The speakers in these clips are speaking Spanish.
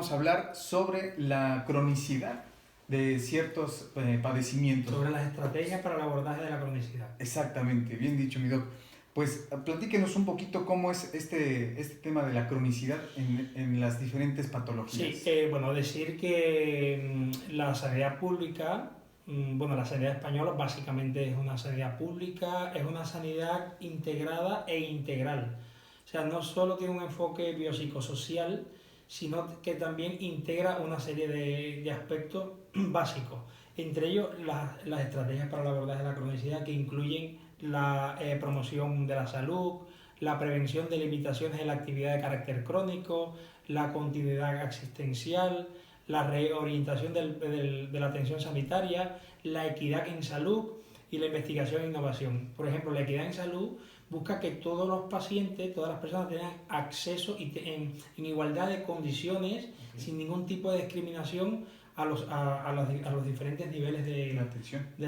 vamos a hablar sobre la cronicidad de ciertos padecimientos. Sobre las estrategias para el abordaje de la cronicidad. Exactamente, bien dicho, mi doc. Pues platíquenos un poquito cómo es este tema de la cronicidad en las diferentes patologías. Sí, bueno, decir que la sanidad pública, bueno, la sanidad española básicamente es una sanidad pública, es una sanidad integrada e integral. O sea, no solo tiene un enfoque biopsicosocial, sino que también integra una serie de aspectos básicos. Entre ellos, las estrategias para el abordaje de la cronicidad, que incluyen la promoción de la salud, la prevención de limitaciones en la actividad de carácter crónico, la continuidad asistencial, la reorientación de la atención sanitaria, la equidad en salud y la investigación e innovación. Por ejemplo, la equidad en salud busca que todos los pacientes, todas las personas tengan acceso en igualdad de condiciones, sin ningún tipo de discriminación a los diferentes niveles de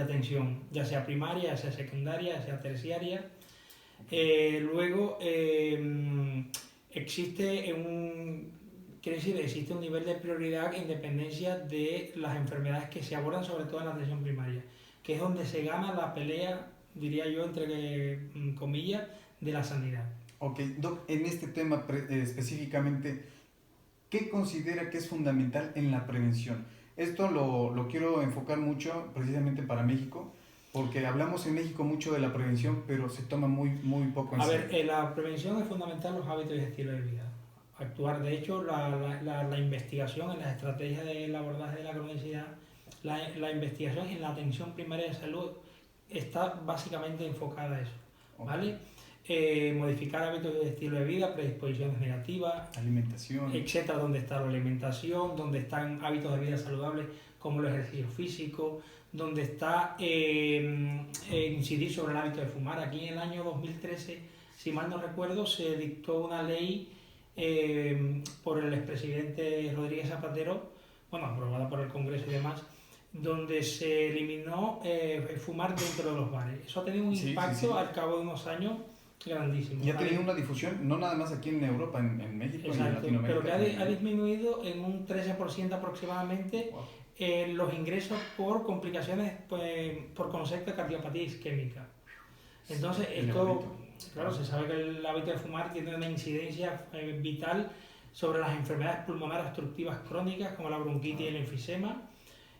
atención, ya sea primaria, ya sea secundaria, ya sea terciaria. Luego existe un nivel de prioridad e independencia de las enfermedades que se abordan, sobre todo en la atención primaria, que es donde se gana la pelea, diría yo, entre comillas, de la sanidad. Ok, Doc, en este tema específicamente, ¿qué considera que es fundamental en la prevención? Esto lo quiero enfocar mucho precisamente para México, porque hablamos en México mucho de la prevención, pero se toma muy poco en serio. A ver, la prevención es fundamental en los hábitos y estilo de vida. Actuar, de hecho, la investigación en las estrategias del abordaje de la cronicidad, la investigación en la atención primaria de salud está básicamente enfocada a eso, ¿vale? Modificar hábitos de estilo de vida, predisposiciones negativas, alimentación, etcétera, donde está la alimentación, donde están hábitos de vida saludables como el ejercicio físico, donde está incidir sobre el hábito de fumar. Aquí en el año 2013, si mal no recuerdo, se dictó una ley por el expresidente Rodríguez Zapatero, bueno, aprobada por el Congreso y demás, donde se eliminó fumar dentro de los bares. Eso ha tenido un impacto al cabo de unos años grandísimo. Y ha tenido una difusión, no nada más aquí en Europa, en México. Exacto, y en Latinoamérica. Pero que ha disminuido en un 13% aproximadamente los ingresos por complicaciones, por concepto de cardiopatía isquémica. Entonces, esto, claro, se sabe que el hábito de fumar tiene una incidencia vital sobre las enfermedades pulmonares obstructivas crónicas como la bronquitis y el enfisema,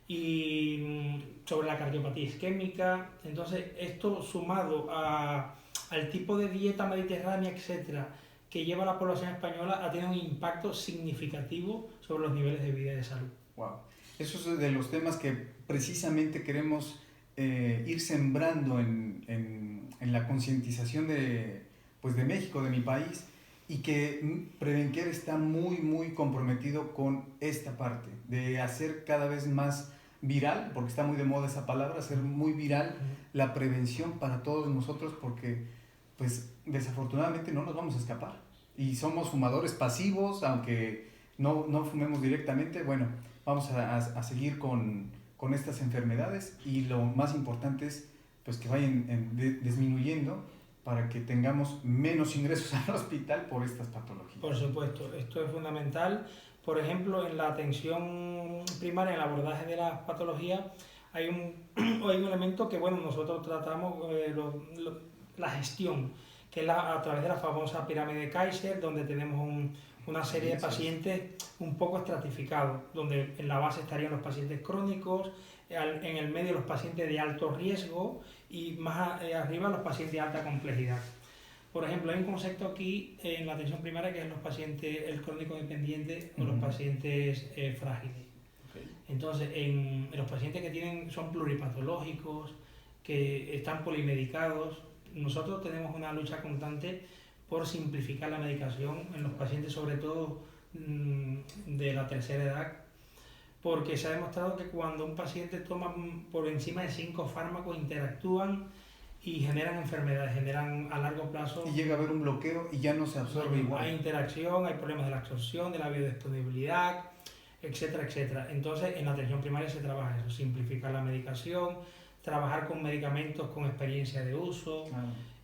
y sobre la cardiopatía isquémica. Entonces, esto sumado al tipo de dieta mediterránea, etcétera, que lleva la población española, ha tenido un impacto significativo sobre los niveles de vida y de salud. Wow. Eso es de los temas que precisamente queremos ir sembrando en la concientización de México, de mi país, y que Prevenquer está muy comprometido con esta parte, de hacer cada vez más viral, porque está muy de moda esa palabra, hacer muy viral la prevención para todos nosotros, porque pues desafortunadamente no nos vamos a escapar y somos fumadores pasivos, aunque no fumemos directamente. Bueno, vamos a seguir con estas enfermedades, y lo más importante es pues que vayan disminuyendo para que tengamos menos ingresos al hospital por estas patologías. Por supuesto, esto es fundamental. Por ejemplo, en la atención primaria, en el abordaje de las patologías, hay un elemento que, bueno, nosotros tratamos, la gestión, que es a través de la famosa pirámide de Kaiser, donde tenemos una serie de pacientes un poco estratificados, donde en la base estarían los pacientes crónicos, en el medio los pacientes de alto riesgo y más arriba los pacientes de alta complejidad. Por ejemplo, hay un concepto aquí en la atención primaria que es los pacientes, el crónico dependiente o los pacientes frágiles. Entonces, en los pacientes que son pluripatológicos, que están polimedicados, nosotros tenemos una lucha constante por simplificar la medicación en los pacientes, sobre todo de la tercera edad, porque se ha demostrado que cuando un paciente toma por encima de 5 fármacos, interactúan y generan enfermedades, generan a largo plazo. Y llega a haber un bloqueo y ya no se absorbe igual. Hay interacción, hay problemas de la absorción, de la biodisponibilidad, etcétera, etcétera. Entonces, en la atención primaria se trabaja eso, simplificar la medicación, trabajar con medicamentos con experiencia de uso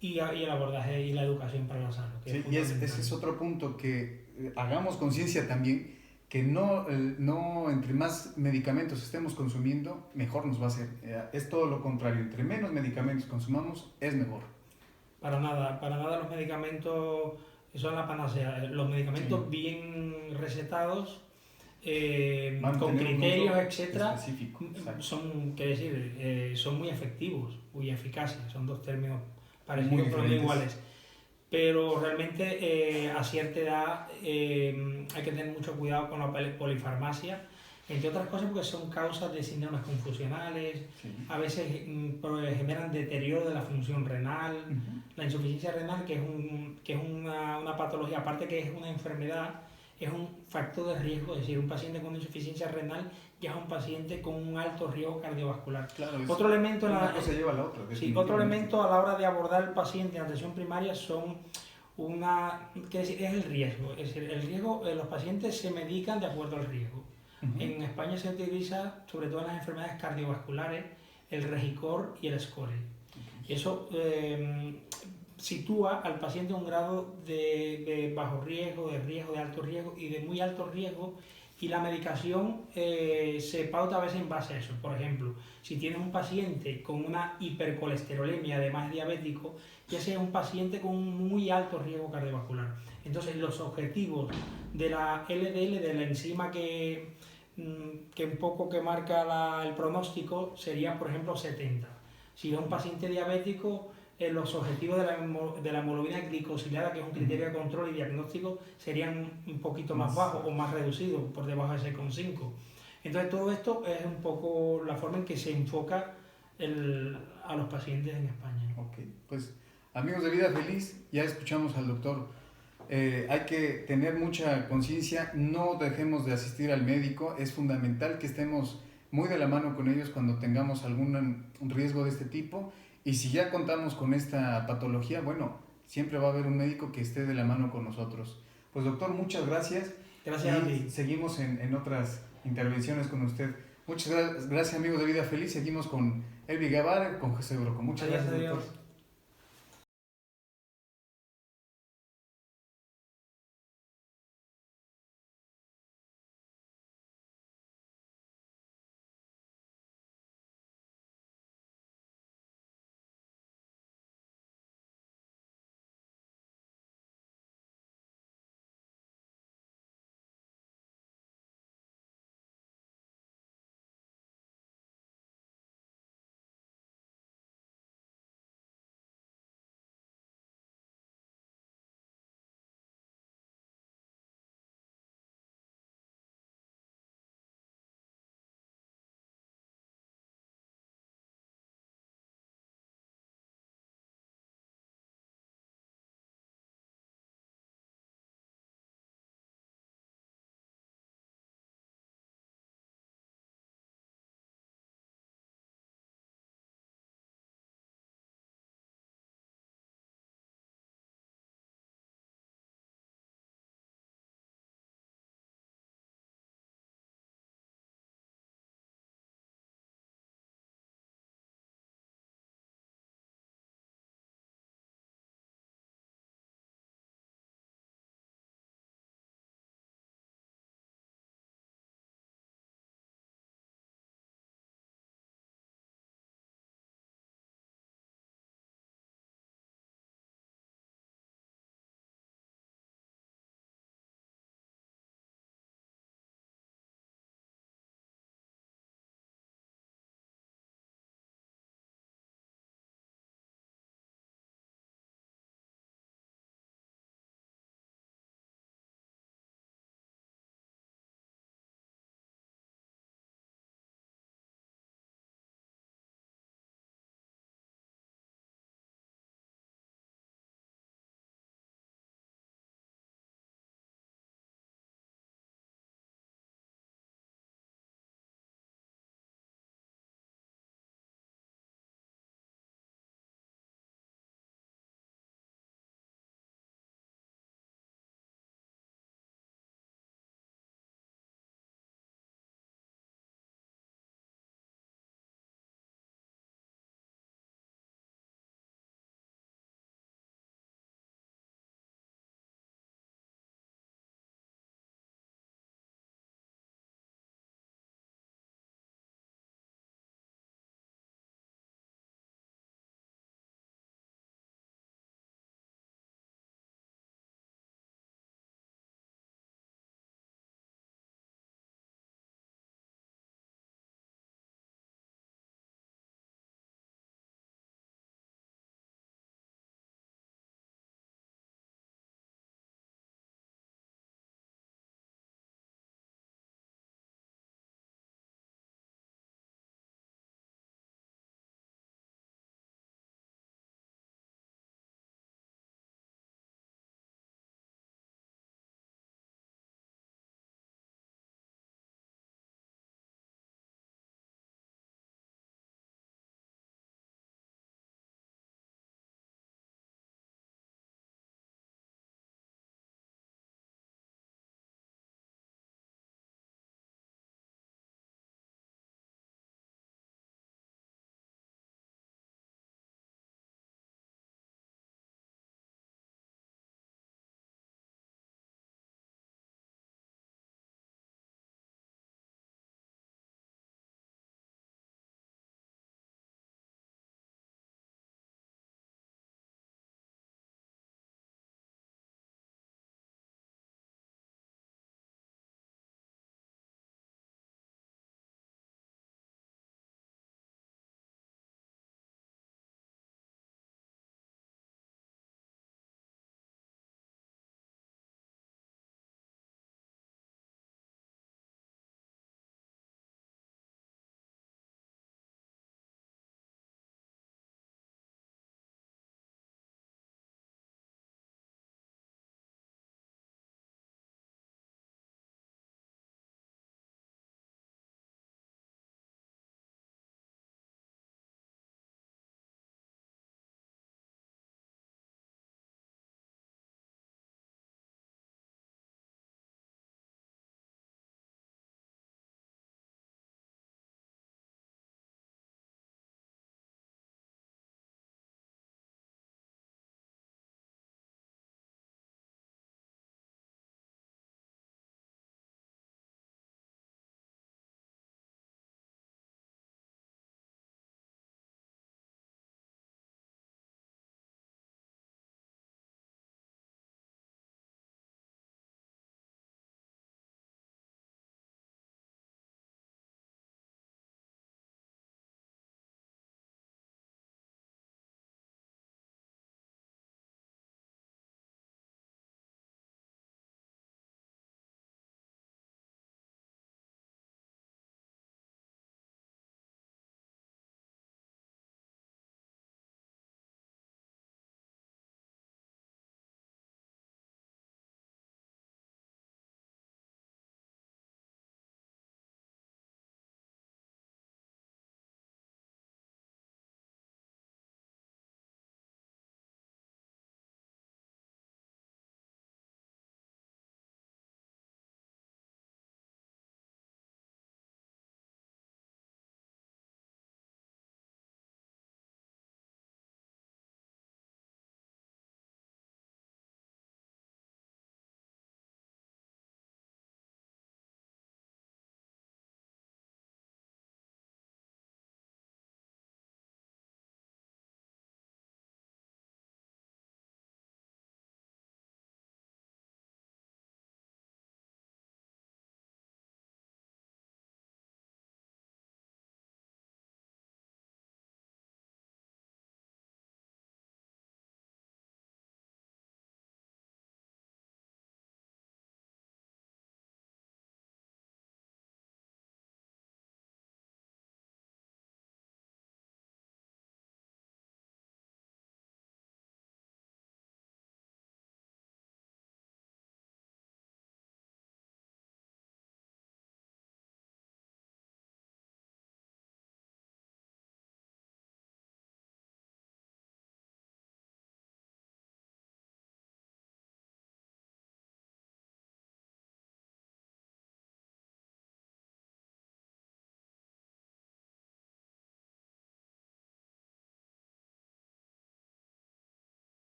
y el abordaje y la educación para la salud. Sí, y ese es otro punto, que hagamos conciencia también que no entre más medicamentos estemos consumiendo, mejor nos va a hacer. Es todo lo contrario, entre menos medicamentos consumamos, es mejor. Para nada los medicamentos son la panacea. Los medicamentos Sí. bien recetados, Van a con tener un criterios, uso etcétera, específico. Exacto. son, quiero decir, son muy efectivos, muy eficaces. Son dos términos Muy parecidos pero no diferentes. iguales. Pero realmente a cierta edad hay que tener mucho cuidado con la polifarmacia, entre otras cosas porque son causas de síndromes confusionales, Sí. a veces generan deterioro de la función renal, Ujú. la insuficiencia renal, que es una patología, aparte que es una enfermedad, es un factor de riesgo, es decir, un paciente con insuficiencia renal ya es un paciente con un alto riesgo cardiovascular. Claro, Otro elemento en una cosa lleva a la otra. Sí, otro elemento a la hora de abordar al paciente en atención primaria son es el riesgo. Es decir, el riesgo, los pacientes se medican de acuerdo al riesgo. Uh-huh. En España se utiliza, sobre todo en las enfermedades cardiovasculares, el Regicor y el Score. Okay. Eso sitúa al paciente en un grado de bajo riesgo, de alto riesgo y de muy alto riesgo, y la medicación se pauta a veces en base a eso. Por ejemplo, si tienes un paciente con una hipercolesterolemia, además diabético, ya sea un paciente con un muy alto riesgo cardiovascular. Entonces, los objetivos de la LDL, de la enzima que un poco que marca el pronóstico, sería, por ejemplo, 70. Si es un paciente diabético, los objetivos de la hemoglobina glicosilada, que es un criterio de control y diagnóstico, serían un poquito más bajos o más reducidos, por debajo de 6,5. Entonces todo esto es un poco la forma en que se enfoca a los pacientes en España. Ok, pues amigos de Vida Feliz, ya escuchamos al doctor. Hay que tener mucha conciencia, no dejemos de asistir al médico, es fundamental que estemos muy de la mano con ellos cuando tengamos algún riesgo de este tipo. Y si ya contamos con esta patología, bueno, siempre va a haber un médico que esté de la mano con nosotros. Pues doctor, muchas gracias. Gracias a ti. Seguimos en otras intervenciones con usted. Muchas gracias amigos de Vida Feliz. Seguimos con Elvi Guevara, con José Broco. Muchas gracias doctor.